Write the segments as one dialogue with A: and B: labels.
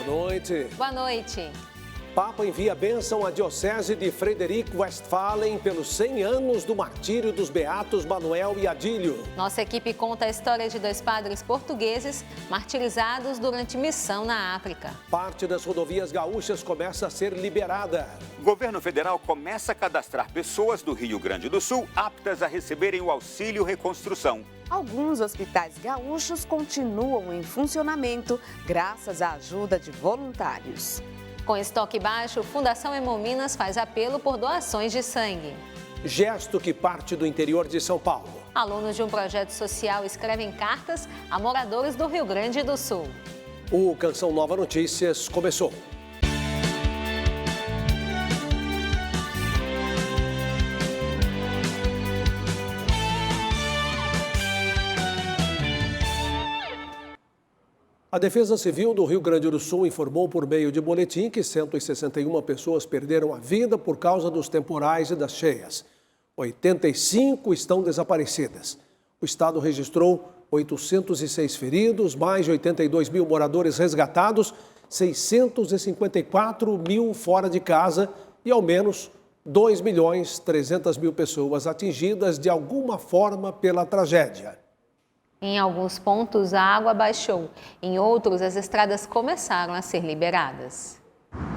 A: noite.
B: Boa noite.
A: Papa envia bênção à Diocese de Frederico Westphalen pelos 100 anos do martírio dos beatos Manuel e Adílio.
B: Nossa equipe conta a história de 2 padres portugueses martirizados durante missão na África.
A: Parte das rodovias gaúchas começa a ser liberada.
C: O governo federal começa a cadastrar pessoas do Rio Grande do Sul aptas a receberem o auxílio reconstrução.
D: Alguns hospitais gaúchos continuam em funcionamento graças à ajuda de voluntários.
B: Com estoque baixo, Fundação Hemominas faz apelo por doações de sangue.
A: Gesto que parte do interior de São Paulo.
B: Alunos de um projeto social escrevem cartas a moradores do Rio Grande do Sul.
A: O Canção Nova Notícias começou. A Defesa Civil do Rio Grande do Sul informou por meio de boletim que 161 pessoas perderam a vida por causa dos temporais e das cheias. 85 estão desaparecidas. O estado registrou 806 feridos, mais de 82 mil moradores resgatados, 654 mil fora de casa e ao menos 2.300.000 pessoas atingidas de alguma forma pela tragédia.
B: Em alguns pontos, a água baixou. Em outros, as estradas começaram a ser liberadas.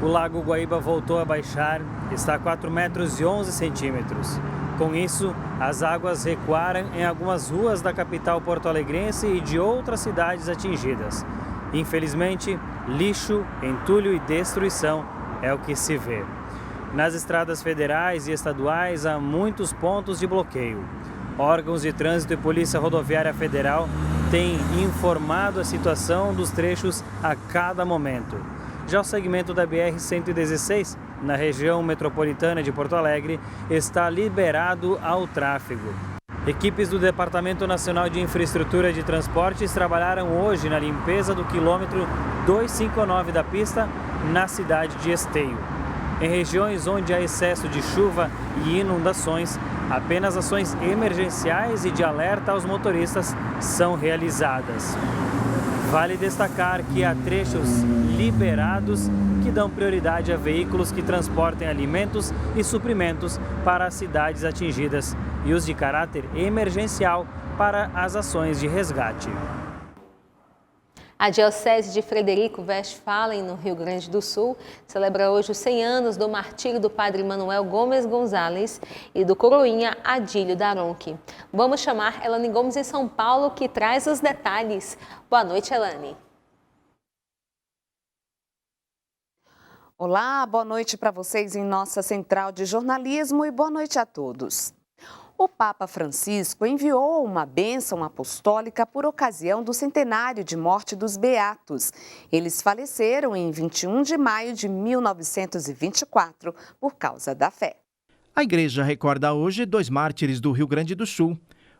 E: O Lago Guaíba voltou a baixar, está a 4 metros e 11 centímetros. Com isso, as águas recuaram em algumas ruas da capital porto-alegrense e de outras cidades atingidas. Infelizmente, lixo, entulho e destruição é o que se vê. Nas estradas federais e estaduais, há muitos pontos de bloqueio. Órgãos de Trânsito e Polícia Rodoviária Federal têm informado a situação dos trechos a cada momento. Já o segmento da BR-116, na região metropolitana de Porto Alegre, está liberado ao tráfego. Equipes do Departamento Nacional de Infraestrutura de Transportes trabalharam hoje na limpeza do quilômetro 259 da pista, na cidade de Esteio. Em regiões onde há excesso de chuva e inundações, apenas ações emergenciais e de alerta aos motoristas são realizadas. Vale destacar que há trechos liberados que dão prioridade a veículos que transportem alimentos e suprimentos para as cidades atingidas e os de caráter emergencial para as ações de resgate.
B: A Diocese de Frederico Westphalen, no Rio Grande do Sul, celebra hoje os 100 anos do martírio do padre Manuel Gomes Gonzalez e do coroinha Adílio Daronchi. Vamos chamar Elane Gomes em São Paulo, que traz os detalhes. Boa noite, Elane.
D: Olá, boa noite para vocês em nossa central de jornalismo e boa noite a todos. O Papa Francisco enviou uma bênção apostólica por ocasião do centenário de morte dos Beatos. Eles faleceram em 21 de maio de 1924 por causa da fé.
F: A igreja recorda hoje 2 mártires do Rio Grande do Sul,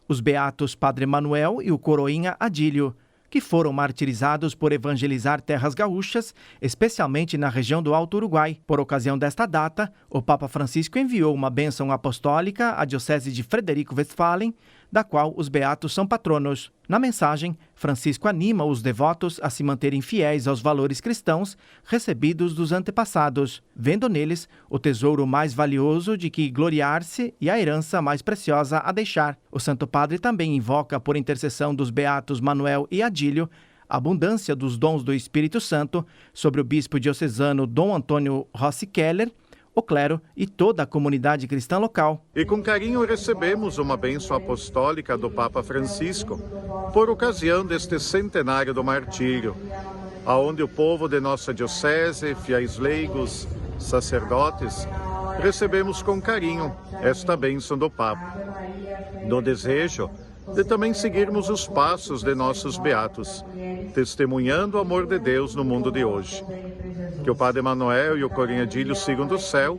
F: os Beatos Padre Manuel e o coroinha Adílio, que foram martirizados por evangelizar terras gaúchas, especialmente na região do Alto Uruguai. Por ocasião desta data, o Papa Francisco enviou uma bênção apostólica à Diocese de Frederico Westphalen, da qual os beatos são patronos. Na mensagem, Francisco anima os devotos a se manterem fiéis aos valores cristãos recebidos dos antepassados, vendo neles o tesouro mais valioso de que gloriar-se e a herança mais preciosa a deixar. O Santo Padre também invoca, por intercessão dos beatos Manuel e Adílio, a abundância dos dons do Espírito Santo sobre o bispo diocesano Dom Antônio Rossi Keller, o clero e toda a comunidade cristã local.
G: E com carinho recebemos uma bênção apostólica do Papa Francisco por ocasião deste centenário do martírio, aonde o povo de nossa diocese, fiéis leigos, sacerdotes, recebemos com carinho esta bênção do Papa, no desejo de também seguirmos os passos de nossos beatos, testemunhando o amor de Deus no mundo de hoje. Que o Padre Manuel e o coroinha Adílio sigam do céu,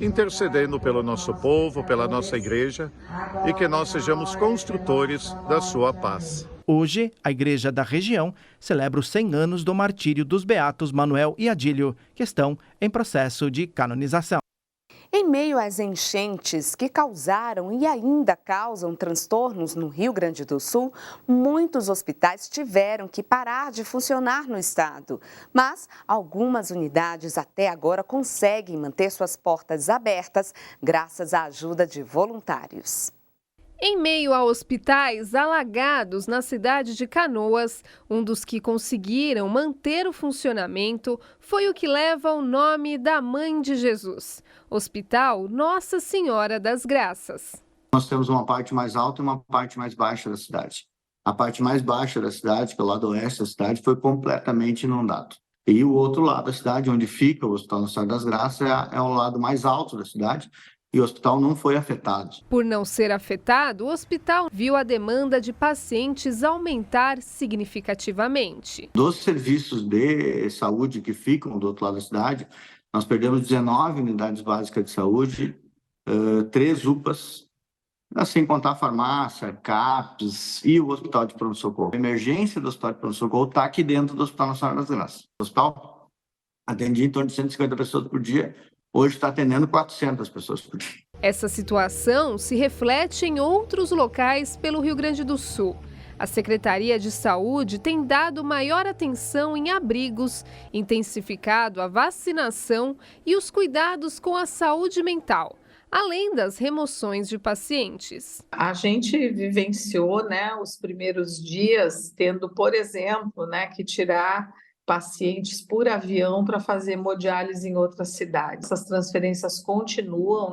G: intercedendo pelo nosso povo, pela nossa igreja, e que nós sejamos construtores da sua paz.
F: Hoje, a igreja da região celebra os 100 anos do martírio dos beatos Manuel e Adílio, que estão em processo de canonização.
D: Em meio às enchentes que causaram e ainda causam transtornos no Rio Grande do Sul, muitos hospitais tiveram que parar de funcionar no estado. Mas algumas unidades até agora conseguem manter suas portas abertas graças à ajuda de voluntários.
H: Em meio a hospitais alagados na cidade de Canoas, um dos que conseguiram manter o funcionamento foi o que leva o nome da Mãe de Jesus, Hospital Nossa Senhora das Graças.
I: Nós temos uma parte mais alta e uma parte mais baixa da cidade. A parte mais baixa da cidade, que é o lado oeste da cidade, foi completamente inundado. E o outro lado da cidade, onde fica o Hospital Nossa Senhora das Graças, é o lado mais alto da cidade. E o hospital não foi afetado.
H: Por não ser afetado, o hospital viu a demanda de pacientes aumentar significativamente.
I: Dos serviços de saúde que ficam do outro lado da cidade, nós perdemos 19 unidades básicas de saúde, 3 UPAs, sem contar a farmácia, CAPS e o hospital de pronto-socorro. A emergência do hospital de pronto-socorro está aqui dentro do Hospital Nossa Senhora das Graças. O hospital atendia em torno de 150 pessoas por dia. Hoje está atendendo 400 pessoas por dia.
H: Essa situação se reflete em outros locais pelo Rio Grande do Sul. A Secretaria de Saúde tem dado maior atenção em abrigos, intensificado a vacinação e os cuidados com a saúde mental, além das remoções de pacientes.
J: A gente vivenciou, os primeiros dias tendo, por exemplo, que tirar pacientes por avião para fazer hemodiálise em outras cidades. Essas transferências continuam,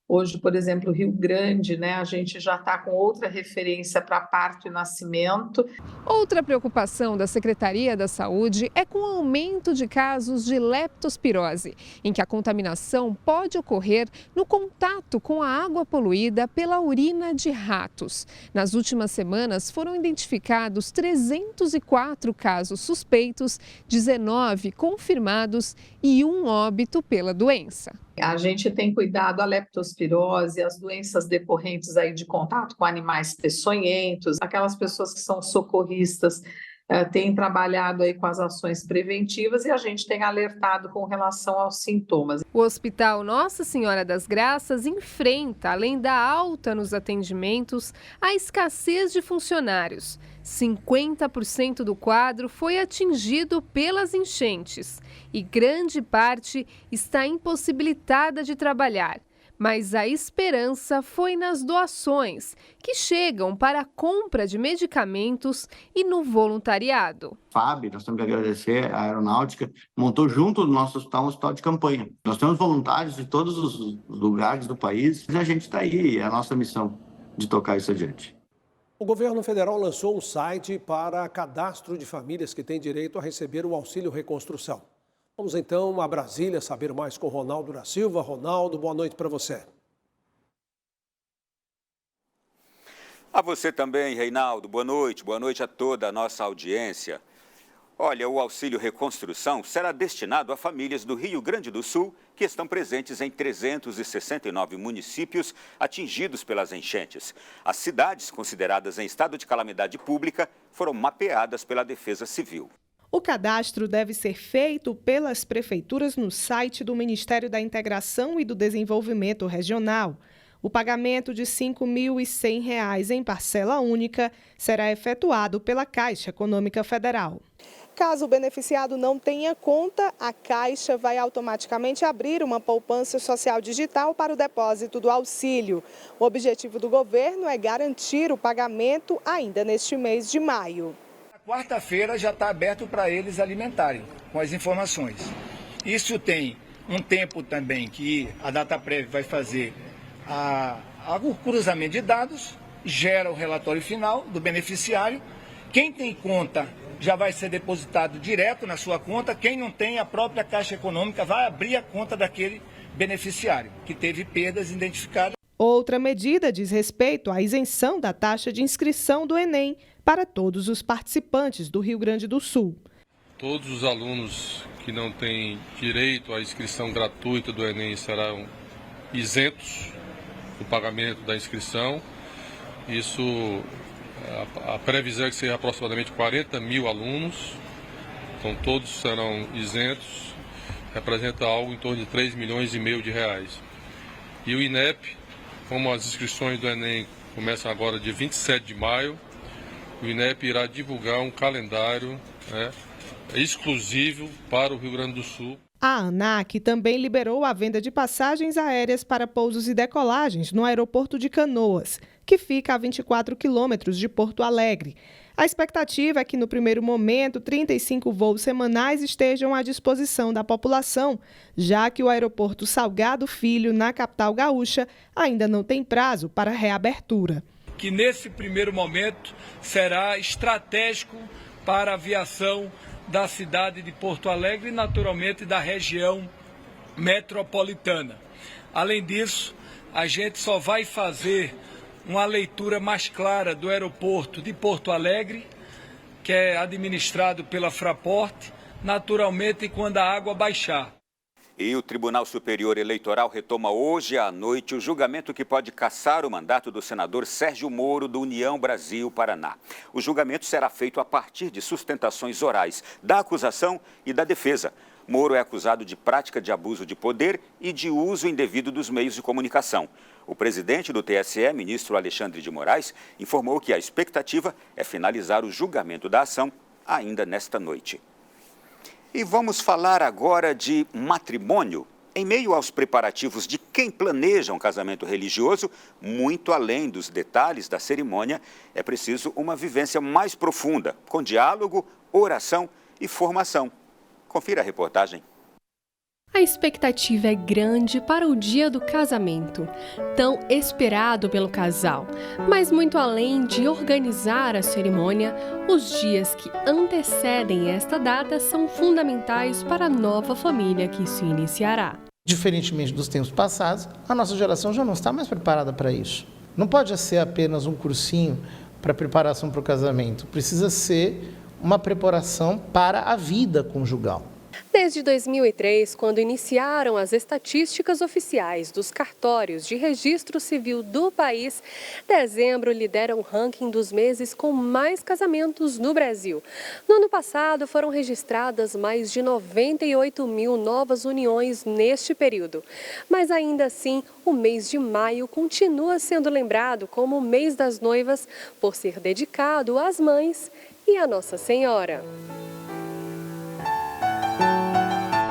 J: Hoje, por exemplo, Rio Grande, a gente já está com outra referência para parto e nascimento.
H: Outra preocupação da Secretaria da Saúde é com o aumento de casos de leptospirose, em que a contaminação pode ocorrer no contato com a água poluída pela urina de ratos. Nas últimas semanas foram identificados 304 casos suspeitos, 19 confirmados e 1 óbito pela doença.
J: A gente tem cuidado a leptospirose, as doenças decorrentes aí de contato com animais peçonhentos, aquelas pessoas que são socorristas têm trabalhado aí com as ações preventivas e a gente tem alertado com relação aos sintomas.
H: O Hospital Nossa Senhora das Graças enfrenta, além da alta nos atendimentos, a escassez de funcionários. 50% do quadro foi atingido pelas enchentes e grande parte está impossibilitada de trabalhar. Mas a esperança foi nas doações, que chegam para a compra de medicamentos e no voluntariado.
I: FAB, nós temos que agradecer a Aeronáutica, montou junto do nosso hospital um hospital de campanha. Nós temos voluntários de todos os lugares do país e a gente está aí, é a nossa missão de tocar isso adiante.
A: O governo federal lançou um site para cadastro de famílias que têm direito a receber o Auxílio Reconstrução. Vamos então a Brasília saber mais com Ronaldo da Silva. Ronaldo, boa noite para você.
C: A você também, Reinaldo. Boa noite a toda a nossa audiência. Olha, o Auxílio Reconstrução será destinado a famílias do Rio Grande do Sul que estão presentes em 369 municípios atingidos pelas enchentes. As cidades consideradas em estado de calamidade pública foram mapeadas pela Defesa Civil.
K: O cadastro deve ser feito pelas prefeituras no site do Ministério da Integração e do Desenvolvimento Regional. O pagamento de R$ 5.100 em parcela única será efetuado pela Caixa Econômica Federal.
L: Caso o beneficiado não tenha conta, a Caixa vai automaticamente abrir uma poupança social digital para o depósito do auxílio. O objetivo do governo é garantir o pagamento ainda neste mês de maio.
M: Quarta-feira já está aberto para eles alimentarem com as informações. Isso tem um tempo também que a Dataprev vai fazer o cruzamento de dados, gera o relatório final do beneficiário. Quem tem conta já vai ser depositado direto na sua conta. Quem não tem, a própria Caixa Econômica vai abrir a conta daquele beneficiário que teve perdas identificadas.
K: Outra medida diz respeito à isenção da taxa de inscrição do Enem para todos os participantes do Rio Grande do Sul.
N: Todos os alunos que não têm direito à inscrição gratuita do Enem serão isentos do pagamento da inscrição. Isso, a previsão é que seja aproximadamente 40 mil alunos, então todos serão isentos, representa algo em torno de 3,5 milhões de reais. E o INEP, como as inscrições do Enem começam agora dia 27 de maio, o INEP irá divulgar um calendário exclusivo para o Rio Grande do Sul.
K: A ANAC também liberou a venda de passagens aéreas para pousos e decolagens no aeroporto de Canoas, que fica a 24 quilômetros de Porto Alegre. A expectativa é que, no primeiro momento, 35 voos semanais estejam à disposição da população, já que o aeroporto Salgado Filho, na capital gaúcha, ainda não tem prazo para reabertura.
M: Que nesse primeiro momento será estratégico para a aviação da cidade de Porto Alegre e, naturalmente, da região metropolitana. Além disso, a gente só vai fazer uma leitura mais clara do aeroporto de Porto Alegre, que é administrado pela Fraport, naturalmente quando a água baixar.
C: E o Tribunal Superior Eleitoral retoma hoje à noite o julgamento que pode cassar o mandato do senador Sérgio Moro, do União Brasil Paraná. O julgamento será feito a partir de sustentações orais da acusação e da defesa. Moro é acusado de prática de abuso de poder e de uso indevido dos meios de comunicação. O presidente do TSE, ministro Alexandre de Moraes, informou que a expectativa é finalizar o julgamento da ação ainda nesta noite. E vamos falar agora de matrimônio. Em meio aos preparativos de quem planeja um casamento religioso, muito além dos detalhes da cerimônia, é preciso uma vivência mais profunda, com diálogo, oração e formação. Confira a reportagem.
O: A expectativa é grande para o dia do casamento, tão esperado pelo casal. Mas muito além de organizar a cerimônia, os dias que antecedem esta data são fundamentais para a nova família que se iniciará.
P: Diferentemente dos tempos passados, a nossa geração já não está mais preparada para isso. Não pode ser apenas um cursinho para preparação para o casamento, precisa ser uma preparação para a vida conjugal.
O: Desde 2003, quando iniciaram as estatísticas oficiais dos cartórios de registro civil do país, dezembro lidera o ranking dos meses com mais casamentos no Brasil. No ano passado, foram registradas mais de 98 mil novas uniões neste período. Mas ainda assim, o mês de maio continua sendo lembrado como o mês das noivas, por ser dedicado às mães e à Nossa Senhora.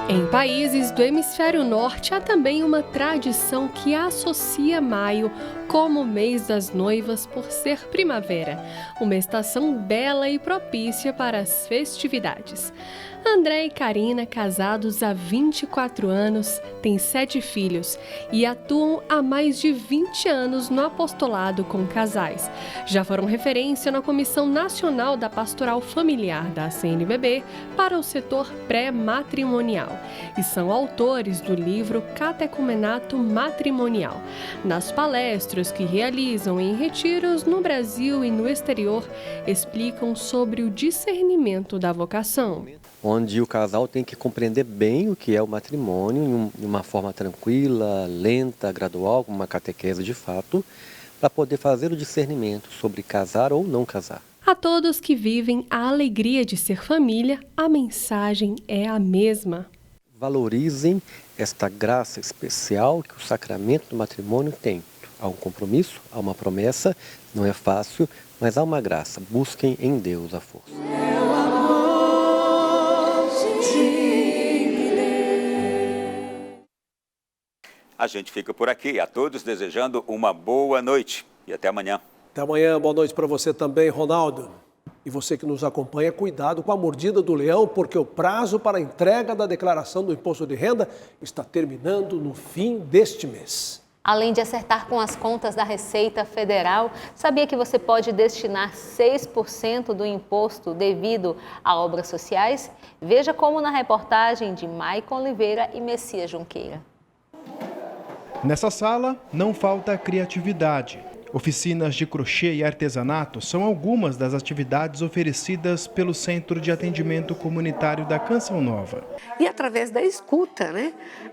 O: Em países do hemisfério norte, há também uma tradição que associa maio como o mês das noivas por ser primavera, uma estação bela e propícia para as festividades. André e Karina, casados há 24 anos, têm 7 filhos e atuam há mais de 20 anos no apostolado com casais. Já foram referência na Comissão Nacional da Pastoral Familiar da CNBB para o setor pré-matrimonial e são autores do livro Catecumenato Matrimonial. Nas palestras que realizam em retiros no Brasil e no exterior, explicam sobre o discernimento da vocação.
Q: Onde o casal tem que compreender bem o que é o matrimônio, de uma forma tranquila, lenta, gradual, com uma catequese de fato, para poder fazer o discernimento sobre casar ou não casar.
O: A todos que vivem a alegria de ser família, a mensagem é a mesma.
Q: Valorizem esta graça especial que o sacramento do matrimônio tem. Há um compromisso, há uma promessa, não é fácil, mas há uma graça. Busquem em Deus a força.
C: A gente fica por aqui. A todos desejando uma boa noite e até amanhã.
A: Até amanhã. Boa noite para você também, Ronaldo. E você que nos acompanha, cuidado com a mordida do leão, porque o prazo para a entrega da declaração do imposto de renda está terminando no fim deste mês.
B: Além de acertar com as contas da Receita Federal, sabia que você pode destinar 6% do imposto devido a obras sociais? Veja como na reportagem de Maicon Oliveira e Messias Junqueira.
R: Nessa sala, não falta criatividade. Oficinas de crochê e artesanato são algumas das atividades oferecidas pelo Centro de Atendimento Comunitário da Canção Nova.
S: E através da escuta,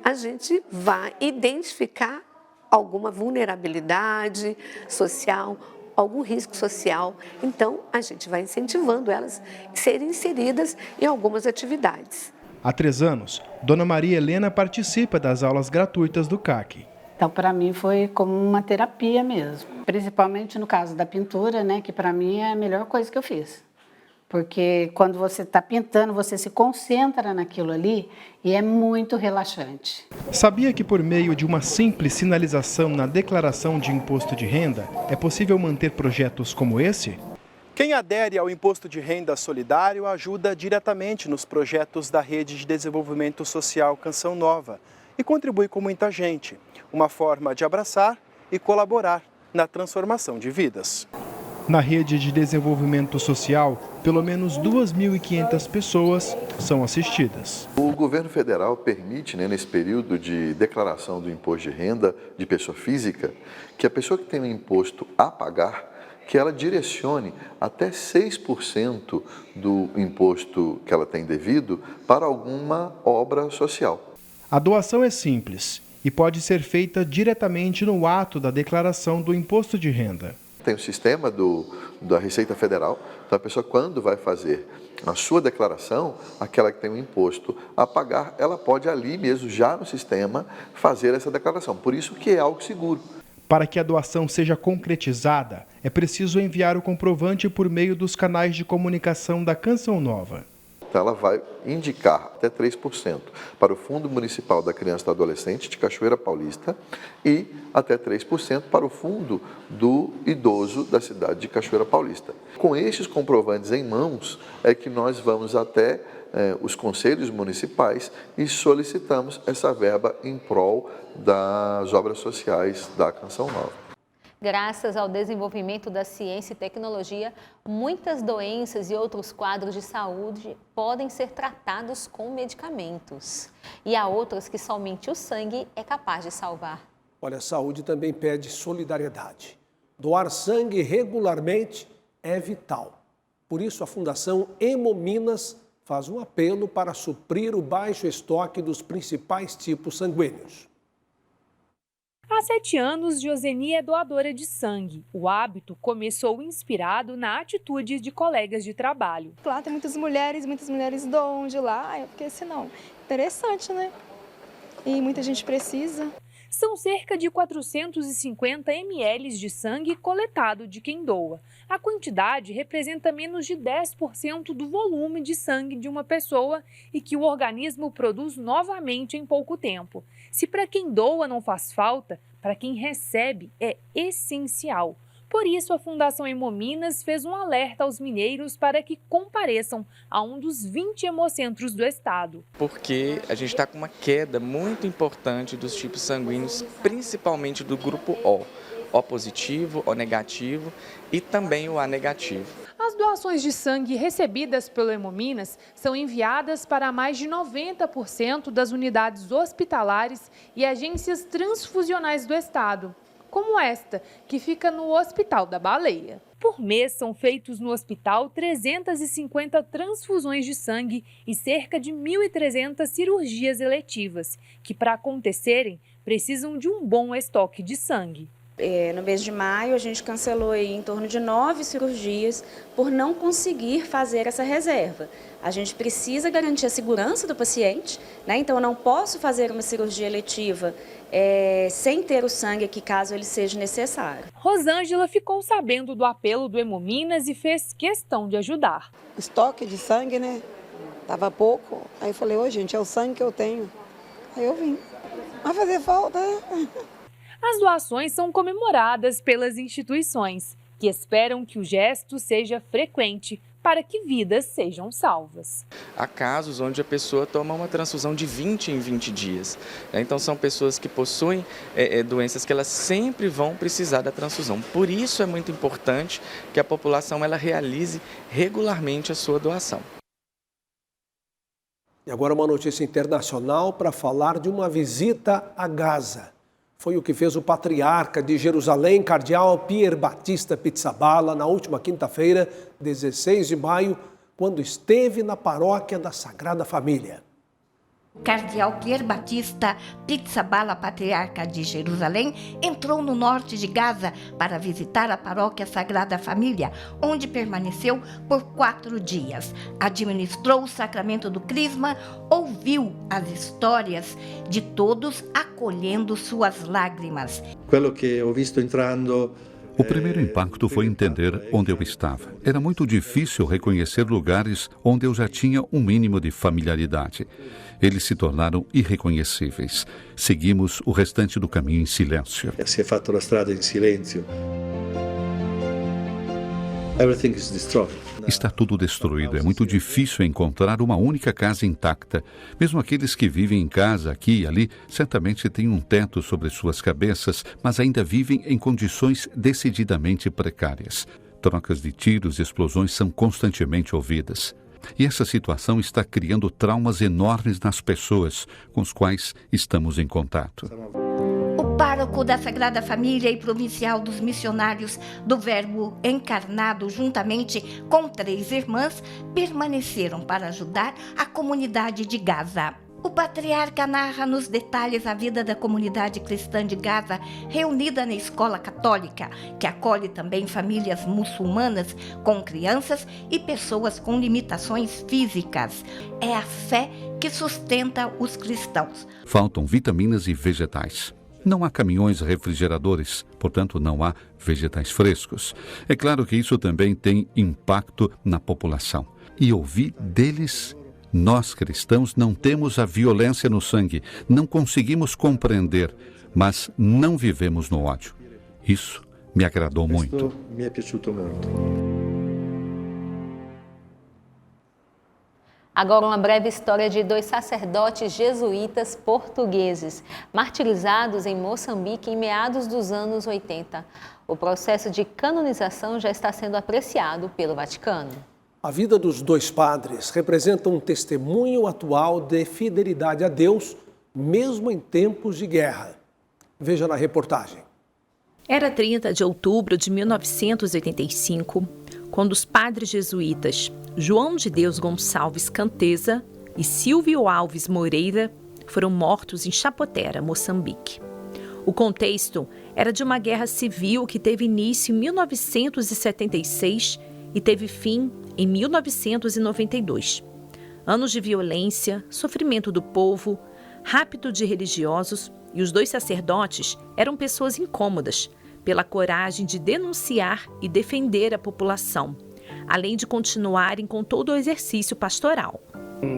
S: a gente vai identificar alguma vulnerabilidade social, algum risco social. Então, a gente vai incentivando elas a serem inseridas em algumas atividades.
R: Há 3 anos, Dona Maria Helena participa das aulas gratuitas do CAC.
T: Então, para mim, foi como uma terapia mesmo. Principalmente no caso da pintura, né, que para mim é a melhor coisa que eu fiz. Porque quando você está pintando, você se concentra naquilo ali e é muito relaxante.
R: Sabia que por meio de uma simples sinalização na declaração de imposto de renda, é possível manter projetos como esse? Quem adere ao Imposto de Renda Solidário ajuda diretamente nos projetos da Rede de Desenvolvimento Social Canção Nova e contribui com muita gente. Uma forma de abraçar e colaborar na transformação de vidas. Na Rede de Desenvolvimento Social, pelo menos 2.500 pessoas são assistidas.
U: O governo federal permite, nesse período de declaração do imposto de renda de pessoa física, que a pessoa que tem um imposto a pagar, que ela direcione até 6% do imposto que ela tem devido para alguma obra social.
R: A doação é simples e pode ser feita diretamente no ato da declaração do imposto de renda.
U: Tem o sistema da Receita Federal, então a pessoa quando vai fazer a sua declaração, aquela que tem um imposto a pagar, ela pode ali mesmo, já no sistema, fazer essa declaração. Por isso que é algo seguro.
R: Para que a doação seja concretizada, é preciso enviar o comprovante por meio dos canais de comunicação da Canção Nova.
U: Então ela vai indicar até 3% para o Fundo Municipal da Criança e do Adolescente de Cachoeira Paulista e até 3% para o Fundo do Idoso da cidade de Cachoeira Paulista. Com estes comprovantes em mãos é que nós vamos até os conselhos municipais e solicitamos essa verba em prol das obras sociais da Canção Nova.
B: Graças ao desenvolvimento da ciência e tecnologia, muitas doenças e outros quadros de saúde podem ser tratados com medicamentos. E há outras que somente o sangue é capaz de salvar.
A: Olha, a saúde também pede solidariedade. Doar sangue regularmente é vital. Por isso, a Fundação Hemominas faz um apelo para suprir o baixo estoque dos principais tipos sanguíneos.
V: Há 7 anos, Joseni é doadora de sangue. O hábito começou inspirado na atitude de colegas de trabalho.
W: Lá tem muitas mulheres doam de lá, eu fiquei assim, não, interessante, né? E muita gente precisa.
V: São cerca de 450 ml de sangue coletado de quem doa. A quantidade representa menos de 10% do volume de sangue de uma pessoa e que o organismo produz novamente em pouco tempo. Se para quem doa não faz falta, para quem recebe é essencial. Por isso, a Fundação Hemominas fez um alerta aos mineiros para que compareçam a um dos 20 hemocentros do estado.
X: Porque a gente está com uma queda muito importante dos tipos sanguíneos, principalmente do grupo O positivo, O negativo e também o A negativo.
V: As doações de sangue recebidas pelo Hemominas são enviadas para mais de 90% das unidades hospitalares e agências transfusionais do estado, como esta, que fica no Hospital da Baleia. Por mês, são feitos no hospital 350 transfusões de sangue e cerca de 1.300 cirurgias eletivas, que, para acontecerem, precisam de um bom estoque de sangue.
Y: No mês de maio, a gente cancelou em torno de 9 cirurgias por não conseguir fazer essa reserva. A gente precisa garantir a segurança do paciente, né? Então eu não posso fazer uma cirurgia eletiva sem ter o sangue aqui, caso ele seja necessário.
V: Rosângela ficou sabendo do apelo do Hemominas e fez questão de ajudar.
Z: Estoque de sangue, né? Tava pouco. Aí eu falei, gente, é o sangue que eu tenho. Aí eu vim. Vai fazer falta, né?
V: As doações são comemoradas pelas instituições, que esperam que o gesto seja frequente para que vidas sejam salvas.
X: Há casos onde a pessoa toma uma transfusão de 20 em 20 dias. Então são pessoas que possuem doenças que elas sempre vão precisar da transfusão. Por isso é muito importante que a população ela realize regularmente a sua doação.
A: E agora uma notícia internacional para falar de uma visita a Gaza. Foi o que fez o patriarca de Jerusalém, cardeal Pier Battista Pizzaballa, na última quinta-feira, 16 de maio, quando esteve na paróquia da Sagrada Família.
D: Cardeal Pier Batista Pizzaballa, patriarca de Jerusalém, entrou no norte de Gaza para visitar a paróquia Sagrada Família, onde permaneceu por 4 dias. Administrou o sacramento do Crisma, ouviu as histórias de todos, acolhendo suas lágrimas.
E: Quello che ho visto entrando.
F: O primeiro impacto foi entender onde eu estava. Era muito difícil reconhecer lugares onde eu já tinha um mínimo de familiaridade. Eles se tornaram irreconhecíveis. Seguimos o restante do caminho em silêncio.
E: Si è fatto la strada in silenzio. Everything is destroyed.
F: Está tudo destruído. É muito difícil encontrar uma única casa intacta. Mesmo aqueles que vivem em casa, aqui e ali, certamente têm um teto sobre suas cabeças, mas ainda vivem em condições decididamente precárias. Trocas de tiros e explosões são constantemente ouvidas. E essa situação está criando traumas enormes nas pessoas com as quais estamos em contato.
D: O pároco da Sagrada Família e provincial dos missionários do Verbo encarnado, juntamente com 3 irmãs, permaneceram para ajudar a comunidade de Gaza. O patriarca narra nos detalhes a vida da comunidade cristã de Gaza, reunida na escola católica, que acolhe também famílias muçulmanas com crianças e pessoas com limitações físicas. É a fé que sustenta os cristãos.
F: Faltam vitaminas e vegetais. Não há caminhões refrigeradores, portanto não há vegetais frescos. É claro que isso também tem impacto na população. E ouvir deles, nós cristãos não temos a violência no sangue, não conseguimos compreender, mas não vivemos no ódio. Isso me agradou muito.
E: Mi è piaciuto molto.
B: Agora uma breve história de 2 sacerdotes jesuítas portugueses, martirizados em Moçambique em meados dos anos 80. O processo de canonização já está sendo apreciado pelo Vaticano.
A: A vida dos 2 padres representa um testemunho atual de fidelidade a Deus, mesmo em tempos de guerra. Veja na reportagem.
G: Era 30 de outubro de 1985, quando os padres jesuítas João de Deus Gonçalves Canteza e Silvio Alves Moreira foram mortos em Chapotera, Moçambique. O contexto era de uma guerra civil que teve início em 1976 e teve fim em 1992. Anos de violência, sofrimento do povo, rapto de religiosos, e os 2 sacerdotes eram pessoas incômodas pela coragem de denunciar e defender a população, além de continuarem com todo o exercício pastoral.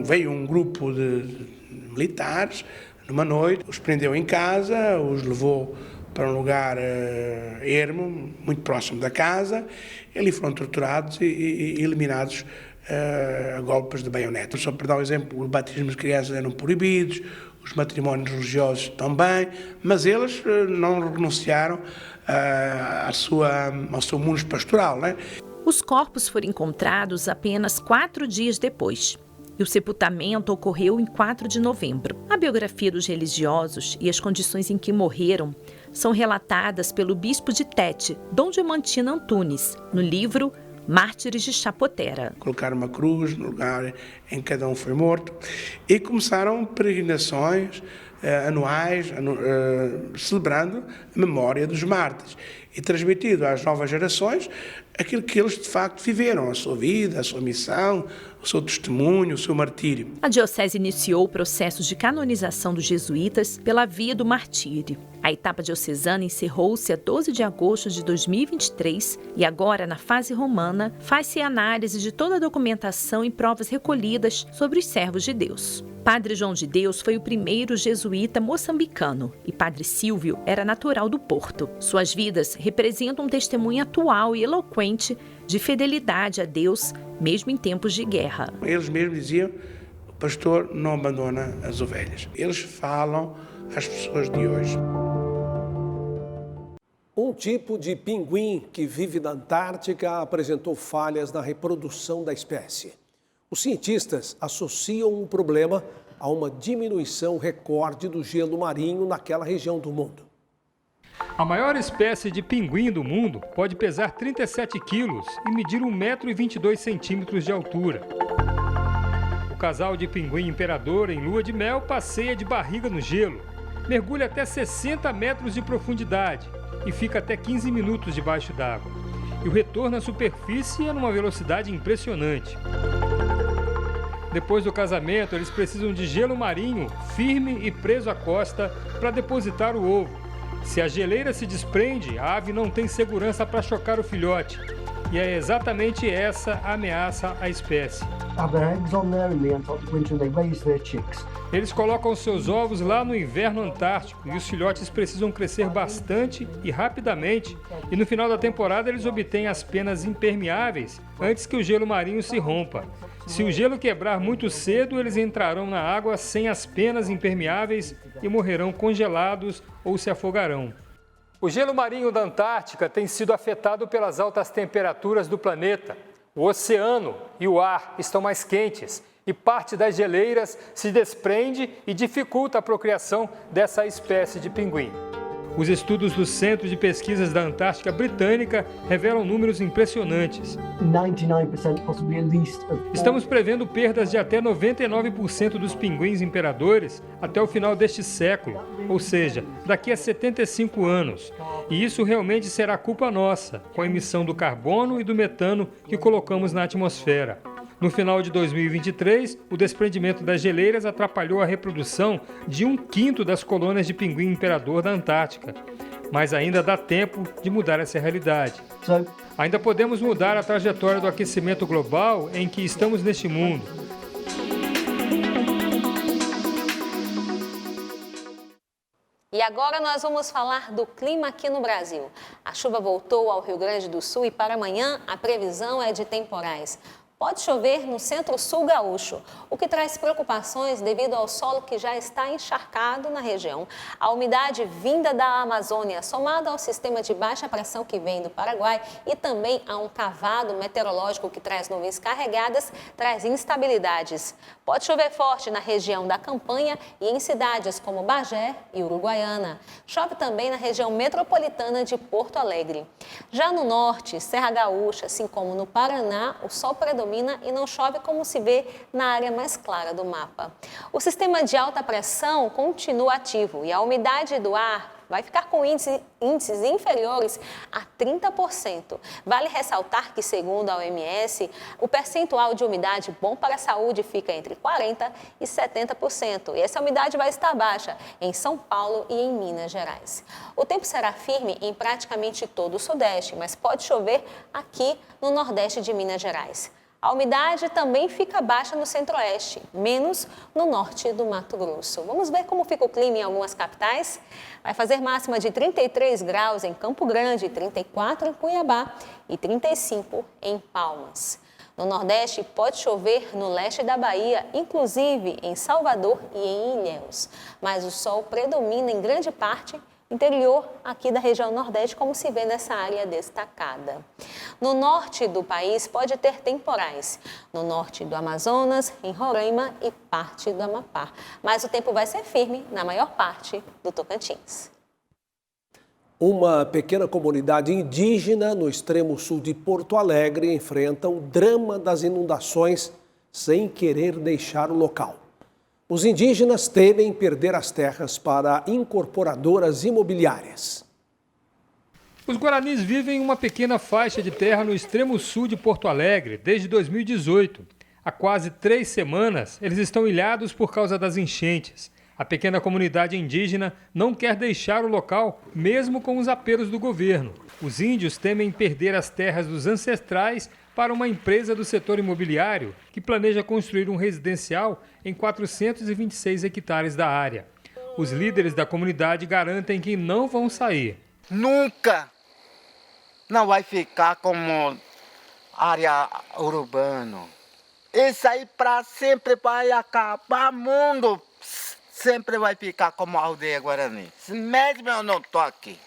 H: Veio um grupo de militares, numa noite, os prendeu em casa, os levou para um lugar ermo, muito próximo da casa. Ali foram torturados e eliminados a golpes de baioneta. Só para dar um exemplo, os batismos de crianças eram proibidos, os matrimónios religiosos também, mas eles não renunciaram ao seu mundo pastoral, né?
G: Os corpos foram encontrados apenas 4 dias depois, e o sepultamento ocorreu em 4 de novembro. A biografia dos religiosos e as condições em que morreram são relatadas pelo bispo de Tete, Dom Diamantino Antunes, no livro Mártires de Chapotera.
H: Colocaram uma cruz no lugar em que cada um foi morto e começaram peregrinações anuais, celebrando a memória dos mártires e transmitido às novas gerações aquilo que eles de facto viveram, a sua vida, a sua missão, o seu testemunho, o seu martírio.
G: A diocese iniciou o processo de canonização dos jesuítas pela via do martírio. A etapa diocesana encerrou-se a 12 de agosto de 2023 e agora, na fase romana, faz-se análise de toda a documentação e provas recolhidas sobre os servos de Deus. Padre João de Deus foi o primeiro jesuíta moçambicano e Padre Silvio era natural do Porto. Suas vidas representam um testemunho atual e eloquente de fidelidade a Deus, mesmo em tempos de guerra.
H: Eles mesmos diziam, o pastor não abandona as ovelhas. Eles falam às pessoas de hoje.
A: Um tipo de pinguim que vive na Antártica apresentou falhas na reprodução da espécie. Os cientistas associam o problema a uma diminuição recorde do gelo marinho naquela região do mundo.
J: A maior espécie de pinguim do mundo pode pesar 37 quilos e medir 1,22 m de altura. O casal de pinguim imperador em lua de mel passeia de barriga no gelo, mergulha até 60 metros de profundidade e fica até 15 minutos debaixo d'água. E o retorno à superfície é numa velocidade impressionante. Depois do casamento, eles precisam de gelo marinho firme e preso à costa para depositar o ovo. Se a geleira se desprende, a ave não tem segurança para chocar o filhote. E é exatamente essa a ameaça à espécie. Eles colocam seus ovos lá no inverno antártico e os filhotes precisam crescer bastante e rapidamente. E no final da temporada eles obtêm as penas impermeáveis antes que o gelo marinho se rompa. Se o gelo quebrar muito cedo, eles entrarão na água sem as penas impermeáveis e morrerão congelados ou se afogarão. O gelo marinho da Antártica tem sido afetado pelas altas temperaturas do planeta. O oceano e o ar estão mais quentes e parte das geleiras se desprende e dificulta a procriação dessa espécie de pinguim. Os estudos do Centro de Pesquisas da Antártica Britânica revelam números impressionantes.
I: 99% possibly at least.
J: Estamos prevendo perdas de até 99% dos pinguins imperadores até o final deste século, ou seja, daqui a 75 anos. E isso realmente será culpa nossa, com a emissão do carbono e do metano que colocamos na atmosfera. No final de 2023, o desprendimento das geleiras atrapalhou a reprodução de 1/5 das colônias de pinguim imperador da Antártica. Mas ainda dá tempo de mudar essa realidade. Ainda podemos mudar a trajetória do aquecimento global em que estamos neste mundo.
B: E agora nós vamos falar do clima aqui no Brasil. A chuva voltou ao Rio Grande do Sul e para amanhã a previsão é de temporais. Pode chover no centro-sul gaúcho, o que traz preocupações devido ao solo que já está encharcado na região. A umidade vinda da Amazônia, somada ao sistema de baixa pressão que vem do Paraguai e também a um cavado meteorológico que traz nuvens carregadas, traz instabilidades. Pode chover forte na região da Campanha e em cidades como Bagé e Uruguaiana. Chove também na região metropolitana de Porto Alegre. Já no norte, Serra Gaúcha, assim como no Paraná, o sol predomina e não chove como se vê na área mais clara do mapa. O sistema de alta pressão continua ativo e a umidade do ar vai ficar com índices inferiores a 30%. Vale ressaltar que, segundo a OMS, o percentual de umidade bom para a saúde fica entre 40% e 70%. E essa umidade vai estar baixa em São Paulo e em Minas Gerais. O tempo será firme em praticamente todo o Sudeste, mas pode chover aqui no Nordeste de Minas Gerais. A umidade também fica baixa no centro-oeste, menos no norte do Mato Grosso. Vamos ver como fica o clima em algumas capitais? Vai fazer máxima de 33 graus em Campo Grande, 34 em Cuiabá e 35 em Palmas. No Nordeste, pode chover no leste da Bahia, inclusive em Salvador e em Ilhéus. Mas o sol predomina em grande parte interior aqui da região Nordeste, como se vê nessa área destacada. No norte do país pode ter temporais, no norte do Amazonas, em Roraima e parte do Amapá. Mas o tempo vai ser firme na maior parte do Tocantins.
A: Uma pequena comunidade indígena no extremo sul de Porto Alegre enfrenta o drama das inundações sem querer deixar o local. Os indígenas temem perder as terras para incorporadoras imobiliárias.
J: Os guaranis vivem em uma pequena faixa de terra no extremo sul de Porto Alegre desde 2018. Há quase 3 semanas, eles estão ilhados por causa das enchentes. A pequena comunidade indígena não quer deixar o local, mesmo com os apelos do governo. Os índios temem perder as terras dos ancestrais para uma empresa do setor imobiliário que planeja construir um residencial em 426 hectares da área. Os líderes da comunidade garantem que não vão sair.
K: Nunca não vai ficar como área urbana. Isso aí para sempre vai acabar. O mundo sempre vai ficar como aldeia guarani. Mesmo eu não estou aqui.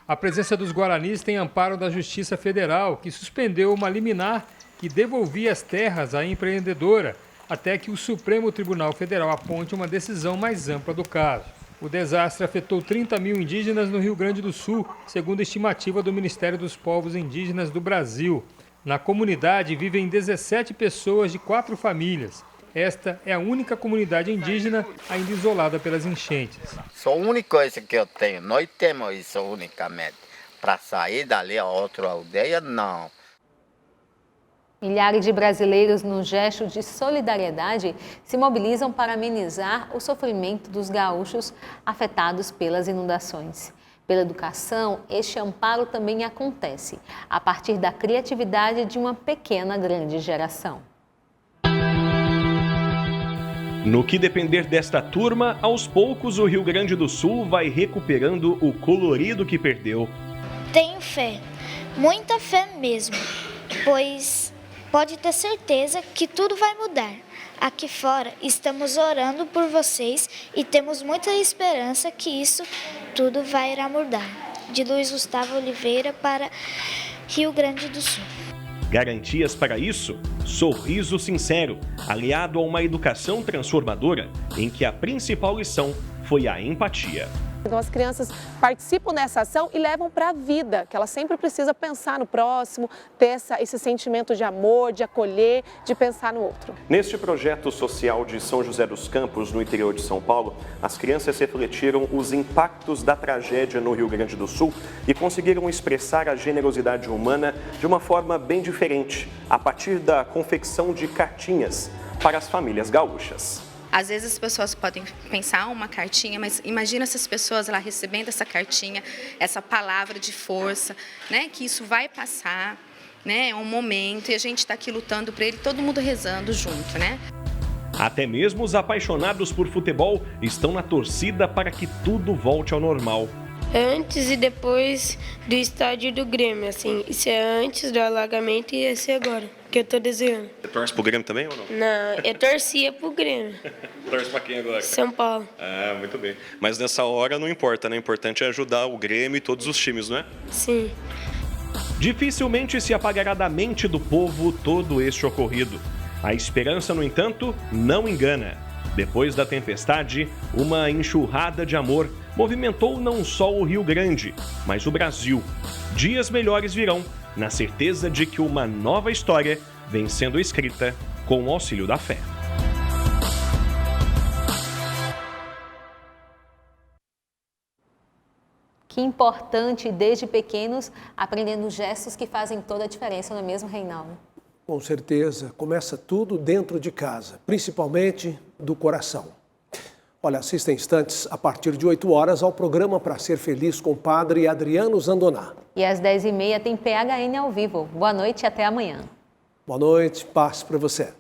J: A presença dos guaranis tem amparo da Justiça Federal, que suspendeu uma liminar que devolvia as terras à empreendedora, até que o Supremo Tribunal Federal aponte uma decisão mais ampla do caso. O desastre afetou 30 mil indígenas no Rio Grande do Sul, segundo a estimativa do Ministério dos Povos Indígenas do Brasil. Na comunidade vivem 17 pessoas de 4 famílias. Esta é a única comunidade indígena ainda isolada pelas enchentes.
K: Só a única coisa que eu tenho, nós temos isso unicamente. Para sair dali a outra aldeia, não.
B: Milhares de brasileiros, no gesto de solidariedade, se mobilizam para amenizar o sofrimento dos gaúchos afetados pelas inundações. Pela educação, este amparo também acontece a partir da criatividade de uma pequena grande geração.
L: No que depender desta turma, aos poucos o Rio Grande do Sul vai recuperando o colorido que perdeu.
M: Tenho fé, muita fé mesmo, pois pode ter certeza que tudo vai mudar. Aqui fora estamos orando por vocês e temos muita esperança que isso tudo vai irá mudar. De Luiz Gustavo Oliveira para Rio Grande do Sul.
L: Garantias para isso? Sorriso sincero, aliado a uma educação transformadora em que a principal lição foi a empatia.
N: Então as crianças participam dessa ação e levam para a vida, que ela sempre precisa pensar no próximo, ter esse sentimento de amor, de acolher, de pensar no outro.
O: Neste projeto social de São José dos Campos, no interior de São Paulo, as crianças refletiram os impactos da tragédia no Rio Grande do Sul e conseguiram expressar a generosidade humana de uma forma bem diferente, a partir da confecção de cartinhas para as famílias gaúchas.
P: Às vezes as pessoas podem pensar uma cartinha, mas imagina essas pessoas lá recebendo essa cartinha, essa palavra de força, né? Que isso vai passar, né? É um momento e a gente está aqui lutando por ele, todo mundo rezando junto, né?
L: Até mesmo os apaixonados por futebol estão na torcida para que tudo volte ao normal.
Q: Antes e depois do estádio do Grêmio, assim. Isso é antes do alagamento e esse é agora, que eu tô desejando.
O: Você torce pro Grêmio também ou não?
Q: Não, eu torcia pro Grêmio.
O: Torce pra quem agora?
Q: São Paulo.
O: Ah, muito bem. Mas nessa hora não importa, né? O importante é ajudar o Grêmio e todos os times, não é?
Q: Sim.
L: Dificilmente se apagará da mente do povo todo este ocorrido. A esperança, no entanto, não engana. Depois da tempestade, uma enxurrada de amor movimentou não só o Rio Grande, mas o Brasil. Dias melhores virão, na certeza de que uma nova história vem sendo escrita com o auxílio da fé.
B: Que importante, desde pequenos, aprendendo gestos que fazem toda a diferença, não é mesmo, Reinaldo?
A: Com certeza, começa tudo dentro de casa, principalmente do coração. Olha, assista em instantes, a partir de 8 horas, ao programa Pra Ser Feliz com o padre Adriano Zandoná.
B: E às 10h30 tem PHN ao vivo. Boa noite e até amanhã.
A: Boa noite, paz para você.